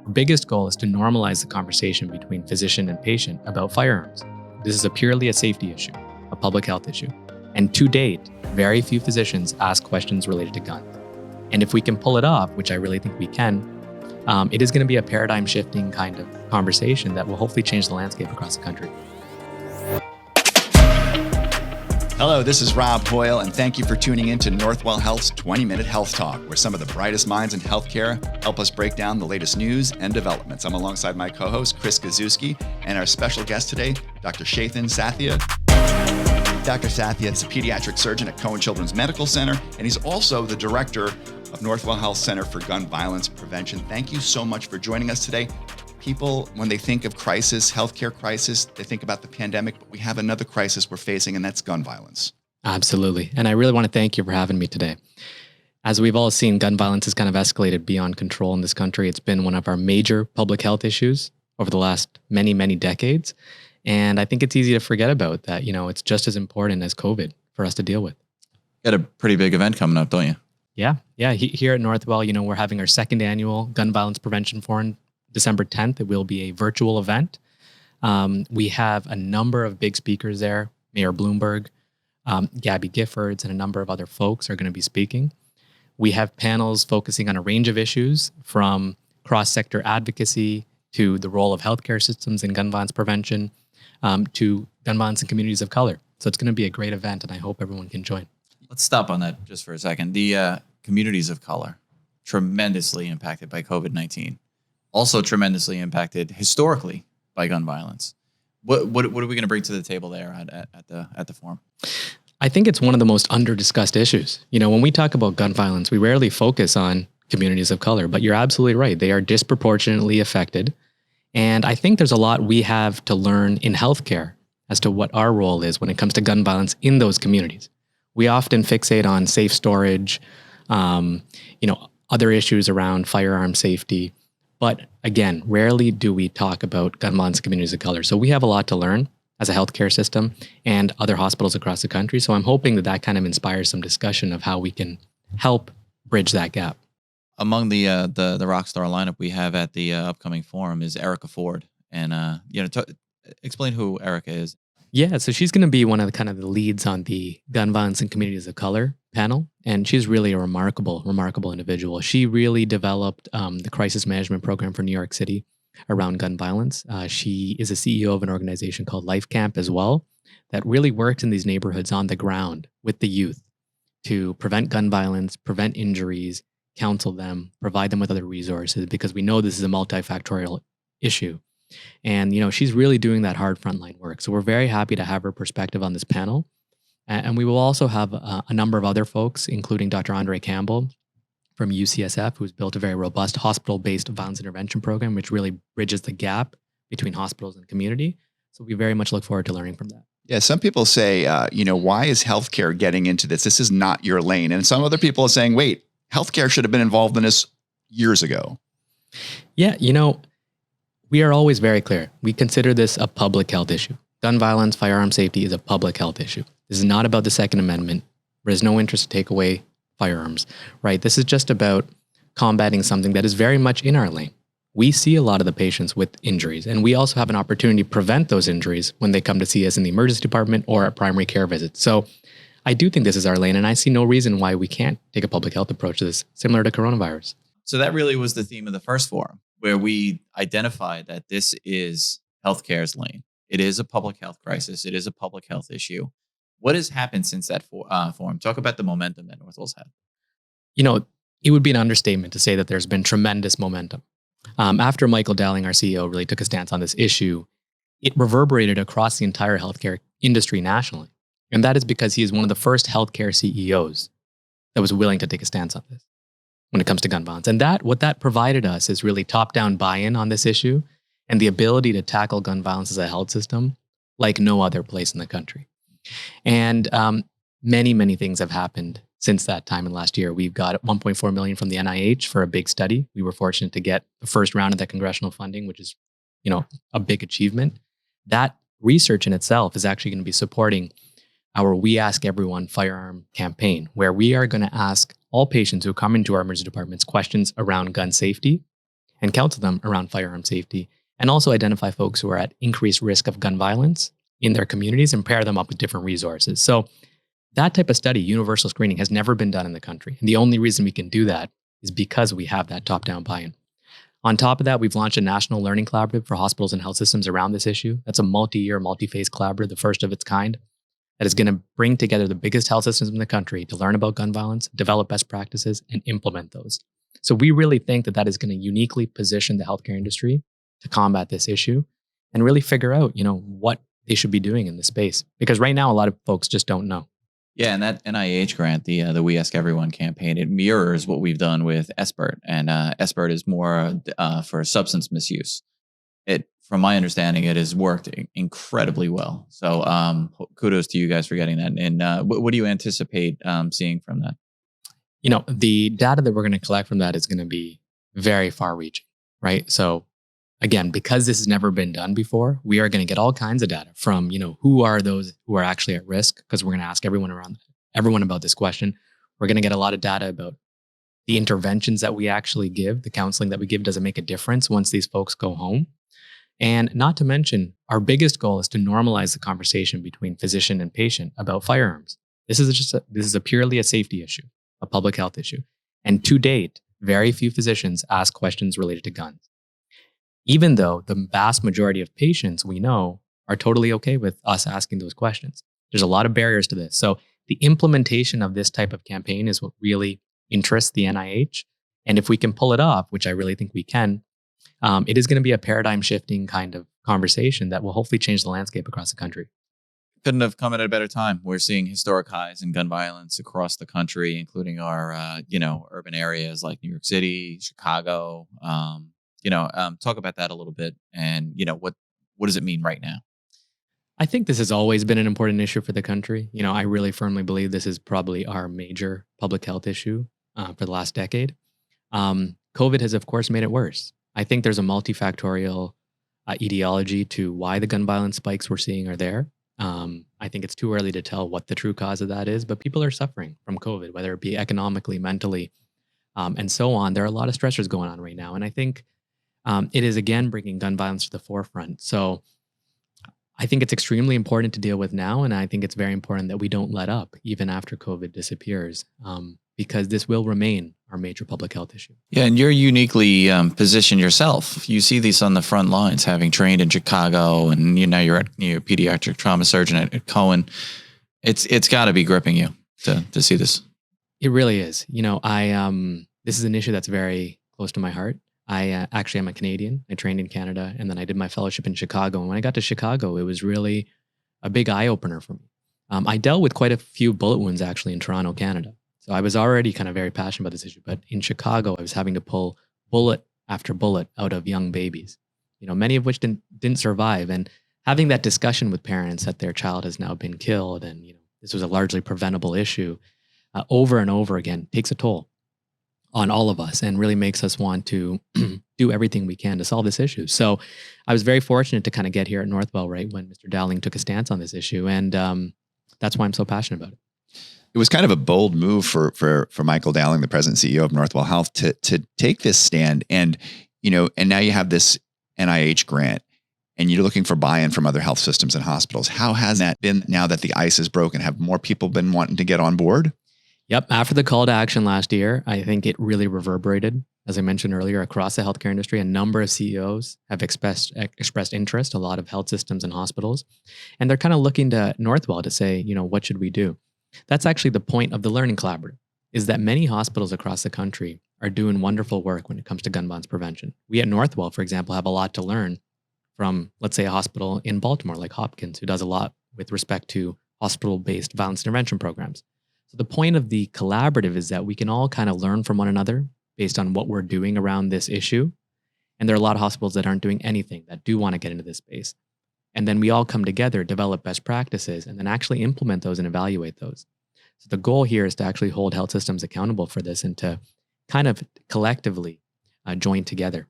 Our biggest goal is to normalize the conversation between physician and patient about firearms. This is purely a safety issue, a public health issue. And to date, very few physicians ask questions related to guns. And if we can pull it off, which I really think we can, it is going to be a paradigm shifting kind of conversation that will hopefully change the landscape across the country. Hello, this is Rob Hoyle, and thank you for tuning in to Northwell Health's 20-Minute Health Talk, where some of the brightest minds in healthcare help us break down the latest news and developments. I'm alongside my co-host, Chris Gazewski, and our special guest today, Dr. Chethan Sathya. Dr. Sathya is a pediatric surgeon at Cohen Children's Medical Center, and he's also the director of Northwell Health Center for Gun Violence Prevention. Thank you so much for joining us today. People, when they think of crisis, healthcare crisis, they think about the pandemic, but we have another crisis we're facing, and that's gun violence. Absolutely. And I really want to thank you for having me today. As we've all seen, gun violence has kind of escalated beyond control in this country. It's been one of our major public health issues over the last many, many decades. And I think it's easy to forget about that. You know, it's just as important as COVID for us to deal with. You got a pretty big event coming up, don't you? Yeah. Here at Northwell, we're having our second annual Gun Violence Prevention Forum, December 10th. It will be a virtual event. We have a number of big speakers there. Mayor Bloomberg, Gabby Giffords, and a number of other folks are going to be speaking. We have panels focusing on a range of issues, from cross-sector advocacy to the role of healthcare systems in gun violence prevention, to gun violence in communities of color. So it's going to be a great event, and I hope everyone can join. Let's stop on that just for a second. The communities of color, tremendously impacted by COVID-19. Also tremendously impacted historically by gun violence. What are we going to bring to the table there at the forum? I think it's one of the most under-discussed issues. When we talk about gun violence, we rarely focus on communities of color, but you're absolutely right. They are disproportionately affected. And I think there's a lot we have to learn in healthcare as to what our role is when it comes to gun violence in those communities. We often fixate on safe storage, other issues around firearm safety. But again, rarely do we talk about gun violence in communities of color. So we have a lot to learn as a healthcare system and other hospitals across the country. So I'm hoping that kind of inspires some discussion of how we can help bridge that gap. Among the rock star lineup we have at the upcoming forum is Erica Ford. And, explain who Erica is. Yeah, so she's going to be one of the leads on the Gun Violence in Communities of Color panel. And she's really a remarkable individual. She really developed the crisis management program for New York City around gun violence. She is a CEO of an organization called Life Camp as well, that really works in these neighborhoods on the ground with the youth to prevent gun violence, prevent injuries, counsel them, provide them with other resources, because we know this is a multifactorial issue. And, she's really doing that hard frontline work. So we're very happy to have her perspective on this panel. And we will also have a number of other folks, including Dr. Andre Campbell from UCSF, who's built a very robust hospital-based violence intervention program, which really bridges the gap between hospitals and community. So we very much look forward to learning from that. Yeah, some people say, why is healthcare getting into this? This is not your lane. And some other people are saying, wait, healthcare should have been involved in this years ago. Yeah, we are always very clear. We consider this a public health issue. Gun violence, firearm safety is a public health issue. This is not about the Second Amendment. There's no interest to take away firearms, right? This is just about combating something that is very much in our lane. We see a lot of the patients with injuries, and we also have an opportunity to prevent those injuries when they come to see us in the emergency department or at primary care visits. So I do think this is our lane, and I see no reason why we can't take a public health approach to this, similar to coronavirus. So that really was the theme of the first forum, where we identified that this is healthcare's lane. It is a public health crisis. It is a public health issue. What has happened since that forum? Talk about the momentum that Northwell's had. It would be an understatement to say that there's been tremendous momentum. After Michael Dowling, our CEO, really took a stance on this issue, it reverberated across the entire healthcare industry nationally. And that is because he is one of the first healthcare CEOs that was willing to take a stance on this when it comes to gun violence. And what that provided us is really top-down buy-in on this issue and the ability to tackle gun violence as a health system like no other place in the country. And many, many things have happened since that time in last year. We've got $1.4 million from the NIH for a big study. We were fortunate to get the first round of that congressional funding, which is, a big achievement. That research in itself is actually going to be supporting our We Ask Everyone firearm campaign, where we are going to ask all patients who come into our emergency departments questions around gun safety and counsel them around firearm safety, and also identify folks who are at increased risk of gun violence in their communities and pair them up with different resources. So that type of study, universal screening, has never been done in the country. And the only reason we can do that is because we have that top-down buy-in. On top of that, we've launched a national learning collaborative for hospitals and health systems around this issue. That's a multi-year, multi-phase collaborative, the first of its kind, that is going to bring together the biggest health systems in the country to learn about gun violence, develop best practices, and implement those. So we really think that is going to uniquely position the healthcare industry to combat this issue and really figure out, what they should be doing in this space. Because right now, a lot of folks just don't know. Yeah, and that NIH grant, the We Ask Everyone campaign, it mirrors what we've done with SBIRT, and SBIRT is more for substance misuse. From my understanding, it has worked incredibly well. So kudos to you guys for getting that. And what do you anticipate seeing from that? The data that we're going to collect from that is going to be very far-reaching, right? So again, because this has never been done before, we are going to get all kinds of data from, who are those who are actually at risk, because we're going to ask everyone about this question. We're going to get a lot of data about the interventions that we actually give, the counseling that we give. Does it make a difference once these folks go home? And not to mention, our biggest goal is to normalize the conversation between physician and patient about firearms. This is purely a safety issue, a public health issue. And to date, very few physicians ask questions related to guns. Even though the vast majority of patients we know are totally okay with us asking those questions. There's a lot of barriers to this. So the implementation of this type of campaign is what really interests the NIH. And if we can pull it off, which I really think we can, it is going to be a paradigm shifting kind of conversation that will hopefully change the landscape across the country. Couldn't have come at a better time. We're seeing historic highs in gun violence across the country, including our, urban areas like New York City, Chicago. Talk about that a little bit, and what does it mean right now? I think this has always been an important issue for the country. I really firmly believe this is probably our major public health issue for the last decade. COVID has, of course, made it worse. I think there's a multifactorial etiology to why the gun violence spikes we're seeing are there. I think it's too early to tell what the true cause of that is, but people are suffering from COVID, whether it be economically, mentally, and so on. There are a lot of stressors going on right now. And I think it is, again, bringing gun violence to the forefront. So I think it's extremely important to deal with now. And I think it's very important that we don't let up even after COVID disappears, because this will remain our major public health issue. Yeah, and you're uniquely positioned yourself. You see these on the front lines, having trained in Chicago, and you're a pediatric trauma surgeon at Cohen. It's got to be gripping you to see this. It really is. This is an issue that's very close to my heart. I actually am a Canadian. I trained in Canada, and then I did my fellowship in Chicago. And when I got to Chicago, it was really a big eye-opener for me. I dealt with quite a few bullet wounds actually in Toronto, Canada. So I was already kind of very passionate about this issue. But in Chicago, I was having to pull bullet after bullet out of young babies, many of which didn't survive. And having that discussion with parents that their child has now been killed, and this was a largely preventable issue, over and over again takes a toll on all of us and really makes us want to do everything we can to solve this issue. So I was very fortunate to kind of get here at Northwell right when Mr. Dowling took a stance on this issue. And that's why I'm so passionate about it. It was kind of a bold move for Michael Dowling, the president and CEO of Northwell Health, to take this stand. And, and now you have this NIH grant and you're looking for buy-in from other health systems and hospitals. How has that been now that the ice is broken? Have more people been wanting to get on board? Yep. After the call to action last year, I think it really reverberated. As I mentioned earlier, across the healthcare industry, a number of CEOs have expressed interest, a lot of health systems and hospitals. And they're kind of looking to Northwell to say, what should we do? That's actually the point of the Learning Collaborative, is that many hospitals across the country are doing wonderful work when it comes to gun violence prevention. We at Northwell, for example, have a lot to learn from, let's say, a hospital in Baltimore like Hopkins, who does a lot with respect to hospital-based violence intervention programs. So the point of the collaborative is that we can all kind of learn from one another based on what we're doing around this issue. And there are a lot of hospitals that aren't doing anything, that do want to get into this space. And then we all come together, develop best practices, and then actually implement those and evaluate those. So the goal here is to actually hold health systems accountable for this and to kind of collectively join together.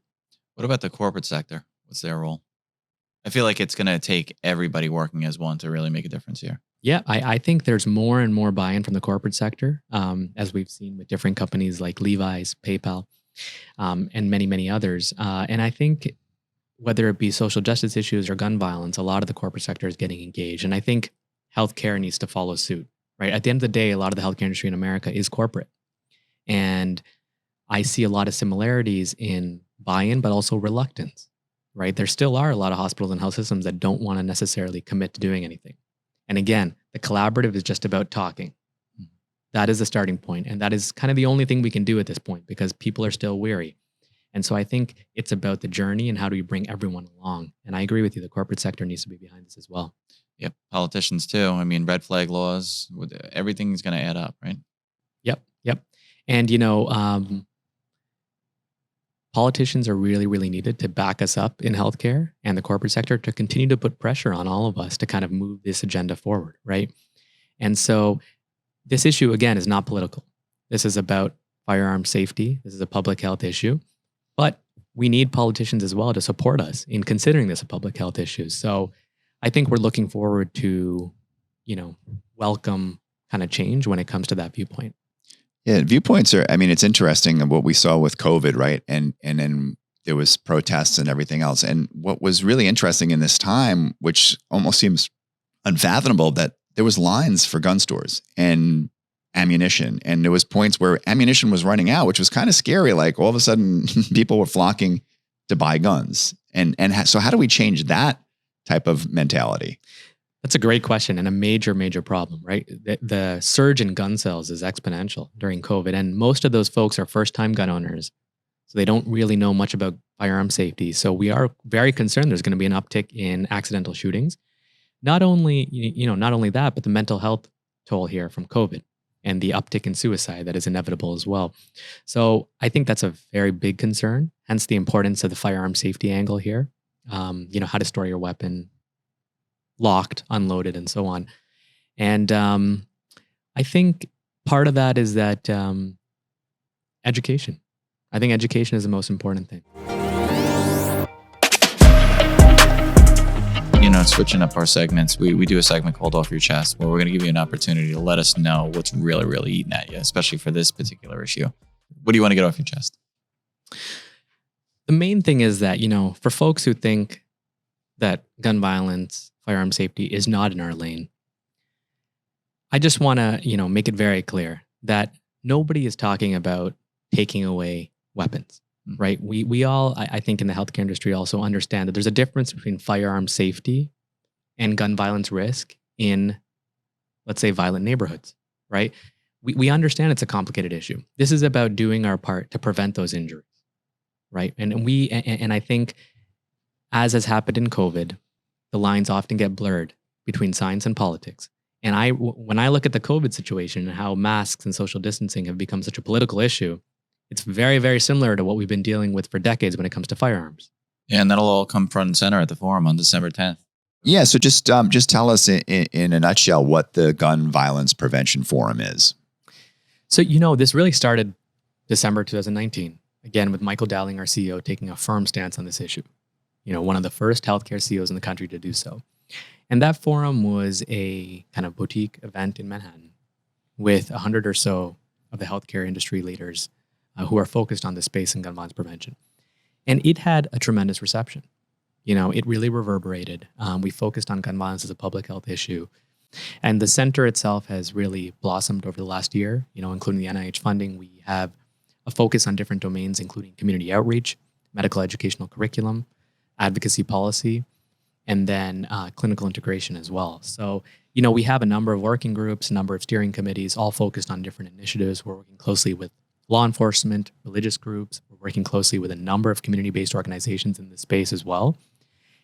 What about the corporate sector? What's their role? I feel like it's going to take everybody working as one to really make a difference here. Yeah, I think there's more and more buy-in from the corporate sector, as we've seen with different companies like Levi's, PayPal. and many, many others. And I think whether it be social justice issues or gun violence, a lot of the corporate sector is getting engaged. And I think healthcare needs to follow suit, right? At the end of the day, a lot of the healthcare industry in America is corporate. And I see a lot of similarities in buy-in, but also reluctance, right? There still are a lot of hospitals and health systems that don't want to necessarily commit to doing anything. And again, the collaborative is just about talking. That is the starting point. And that is kind of the only thing we can do at this point because people are still weary. And so I think it's about the journey and how do we bring everyone along. And I agree with you, the corporate sector needs to be behind this as well. Yep. Politicians too. I mean, red flag laws, everything's going to add up, right? Yep. And, politicians are really, really needed to back us up in healthcare and the corporate sector to continue to put pressure on all of us to kind of move this agenda forward, right? And so this issue, again, is not political. This is about firearm safety. This is a public health issue. But we need politicians as well to support us in considering this a public health issue. So I think we're looking forward to, welcome kind of change when it comes to that viewpoint. Yeah, viewpoints are, it's interesting what we saw with COVID, right? And then there was protests and everything else. And what was really interesting in this time, which almost seems unfathomable, that there was lines for gun stores and ammunition. And there was points where ammunition was running out, which was kind of scary. Like all of a sudden people were flocking to buy guns. So how do we change that type of mentality? That's a great question and a major, major problem, right? The surge in gun sales is exponential during COVID. And most of those folks are first-time gun owners. So they don't really know much about firearm safety. So we are very concerned there's going to be an uptick in accidental shootings. Not only that, but the mental health toll here from COVID and the uptick in suicide that is inevitable as well. So I think that's a very big concern, hence the importance of the firearm safety angle here. How to store your weapon, locked, unloaded, and so on. And I think part of that is that education. I think education is the most important thing. Switching up our segments, we do a segment called Off Your Chest, where we're going to give you an opportunity to let us know what's really, really eating at you, especially for this particular issue. What do you want to get off your chest? The main thing is that, for folks who think that gun violence, firearm safety is not in our lane, I just want to, make it very clear that nobody is talking about taking away weapons, right? We all, I think in the healthcare industry also understand that there's a difference between firearm safety and gun violence risk in, let's say, violent neighborhoods, right? We understand it's a complicated issue. This is about doing our part to prevent those injuries, right? And I think as has happened in COVID, the lines often get blurred between science and politics. And when I look at the COVID situation and how masks and social distancing have become such a political issue, it's very, very similar to what we've been dealing with for decades when it comes to firearms. Yeah, and that'll all come front and center at the forum on December 10th. Yeah, so just tell us in a nutshell what the Gun Violence Prevention Forum is. So, this really started December 2019, again, with Michael Dowling, our CEO, taking a firm stance on this issue. One of the first healthcare CEOs in the country to do so. And that forum was a kind of boutique event in Manhattan with 100 or so of the healthcare industry leaders who are focused on this space and gun violence prevention. And it had a tremendous reception. It really reverberated. We focused on gun violence as a public health issue. And the center itself has really blossomed over the last year, including the NIH funding. We have a focus on different domains, including community outreach, medical educational curriculum, advocacy policy, and then clinical integration as well. So, we have a number of working groups, a number of steering committees, all focused on different initiatives. We're working closely with law enforcement, religious groups. We're working closely with a number of community-based organizations in this space as well.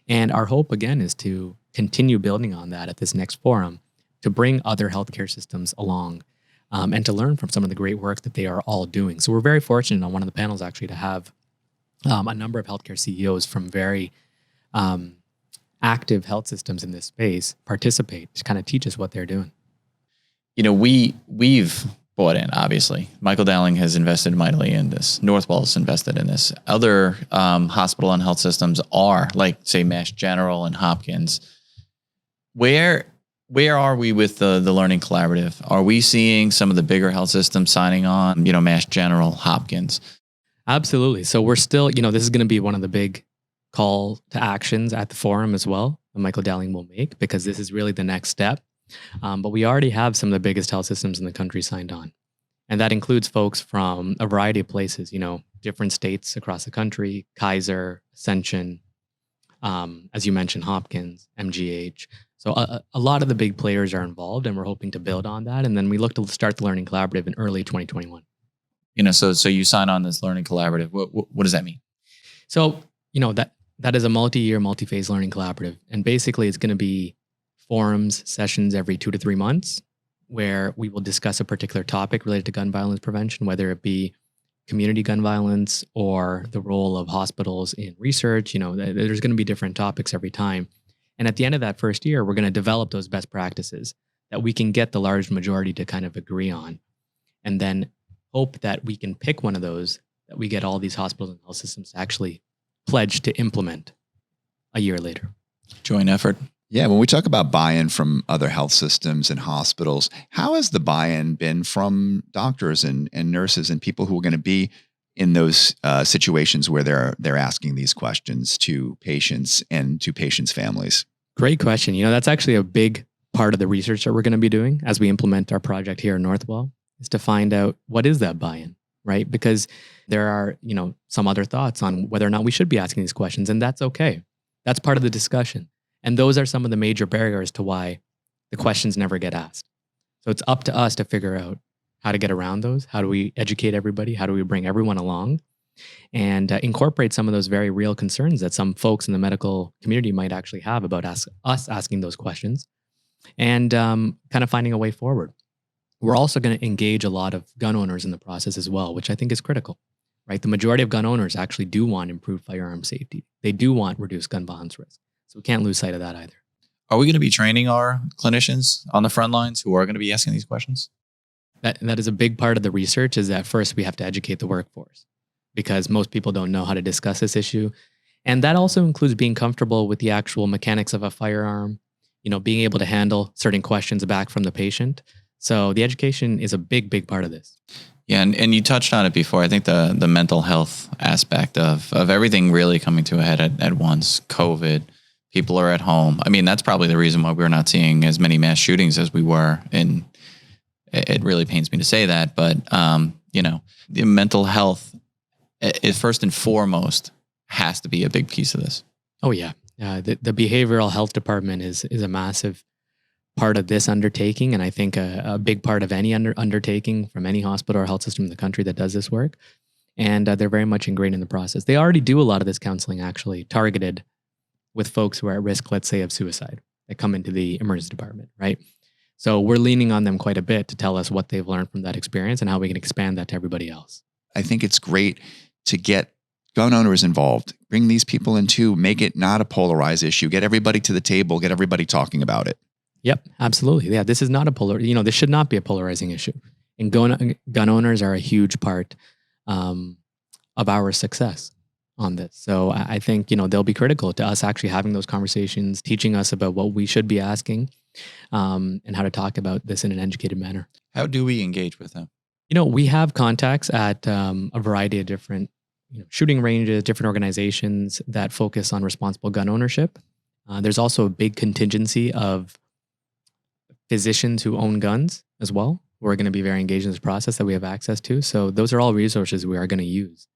And our hope, again, is to continue building on that at this next forum, to bring other healthcare systems along and to learn from some of the great work that they are all doing. So we're very fortunate on one of the panels actually to have a number of healthcare CEOs from very active health systems in this space participate to kind of teach us what they're doing. We've bought in, obviously. Michael Dowling has invested mightily in this. Northwell's invested in this. Other hospital and health systems are, like, say, Mass General and Hopkins. Where are we with the Learning Collaborative? Are we seeing some of the bigger health systems signing on, Mass General, Hopkins? Absolutely. So we're still, this is going to be one of the big call to actions at the forum as well that Michael Dowling will make, because this is really the next step. But we already have some of the biggest health systems in the country signed on. And that includes folks from a variety of places, different states across the country, Kaiser, Ascension, as you mentioned, Hopkins, MGH. So a lot of the big players are involved, and we're hoping to build on that. And then we look to start the Learning Collaborative in early 2021. So you sign on this Learning Collaborative. What does that mean? So, that is a multi-year, multi-phase learning collaborative. And basically it's going to be forums, sessions every 2 to 3 months, where we will discuss a particular topic related to gun violence prevention, whether it be community gun violence or the role of hospitals in research. There's going to be different topics every time. And at the end of that first year, we're going to develop those best practices that we can get the large majority to kind of agree on. And then hope that we can pick one of those that we get all these hospitals and health systems to actually pledge to implement a year later. Joint effort. Yeah, when we talk about buy-in from other health systems and hospitals, how has the buy-in been from doctors and nurses and people who are going to be in those situations where they're asking these questions to patients and to patients' families? Great question. That's actually a big part of the research that we're going to be doing as we implement our project here in Northwell, is to find out what is that buy-in, right? Because there are, some other thoughts on whether or not we should be asking these questions, and that's okay. That's part of the discussion. And those are some of the major barriers to why the questions never get asked. So it's up to us to figure out how to get around those. How do we educate everybody? How do we bring everyone along and incorporate some of those very real concerns that some folks in the medical community might actually have about us asking those questions, and kind of finding a way forward. We're also going to engage a lot of gun owners in the process as well, which I think is critical, right? The majority of gun owners actually do want improved firearm safety. They do want reduced gun violence risk. So we can't lose sight of that either. Are we going to be training our clinicians on the front lines who are going to be asking these questions? That is a big part of the research, is that first we have to educate the workforce, because most people don't know how to discuss this issue. And that also includes being comfortable with the actual mechanics of a firearm, being able to handle certain questions back from the patient. So the education is a big, big part of this. Yeah, and you touched on it before. I think the mental health aspect of everything really coming to a head at once. COVID, people are at home. I mean, that's probably the reason why we're not seeing as many mass shootings as we were. And it really pains me to say that, but the mental health is first and foremost has to be a big piece of this. Oh yeah, the behavioral health department is a massive part of this undertaking, and I think a big part of any undertaking from any hospital or health system in the country that does this work. And they're very much ingrained in the process. They already do a lot of this counseling, actually targeted with folks who are at risk, let's say, of suicide, that come into the emergency department, right? So we're leaning on them quite a bit to tell us what they've learned from that experience and how we can expand that to everybody else. I think it's great to get gun owners involved, bring these people in too, make it not a polarized issue, get everybody to the table, get everybody talking about it. Yep, absolutely. Yeah, this is not this should not be a polarizing issue. And gun owners are a huge part of our success on this. So I think, they'll be critical to us actually having those conversations, teaching us about what we should be asking, and how to talk about this in an educated manner. How do we engage with them? We have contacts at a variety of different shooting ranges, different organizations that focus on responsible gun ownership. There's also a big contingency of physicians who own guns as well, who are going to be very engaged in this process that we have access to. So those are all resources we are going to use.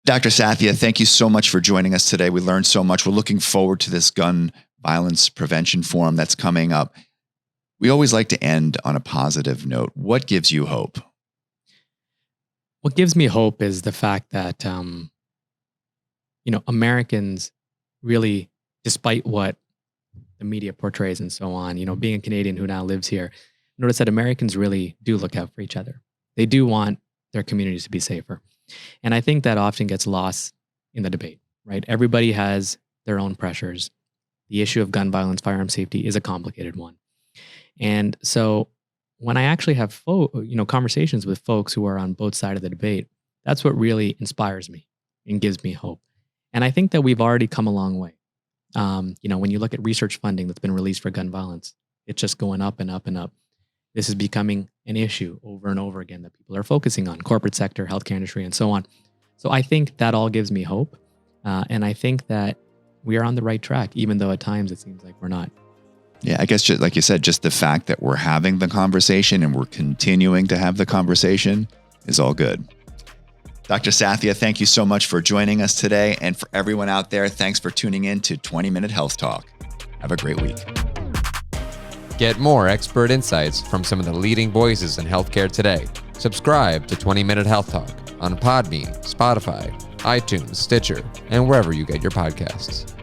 Dr. Sathya, thank you so much for joining us today. We learned so much. We're looking forward to this gun violence prevention forum that's coming up. We always like to end on a positive note. What gives you hope? What gives me hope is the fact that, Americans really, despite what the media portrays and so on, being a Canadian who now lives here, notice that Americans really do look out for each other. They do want their communities to be safer. And I think that often gets lost in the debate, right? Everybody has their own pressures. The issue of gun violence, firearm safety is a complicated one. And so when I actually have conversations with folks who are on both sides of the debate, that's what really inspires me and gives me hope. And I think that we've already come a long way. When you look at research funding that's been released for gun violence, it's just going up and up and up. This is becoming an issue over and over again that people are focusing on, corporate sector, healthcare industry, and so on. So I think that all gives me hope. And I think that we are on the right track, even though at times it seems like we're not. Yeah, I guess just like you said, just the fact that we're having the conversation and we're continuing to have the conversation is all good. Dr. Sathya, thank you so much for joining us today. And for everyone out there, thanks for tuning in to 20-Minute Health Talk. Have a great week. Get more expert insights from some of the leading voices in healthcare today. Subscribe to 20-Minute Health Talk on Podbean, Spotify, iTunes, Stitcher, and wherever you get your podcasts.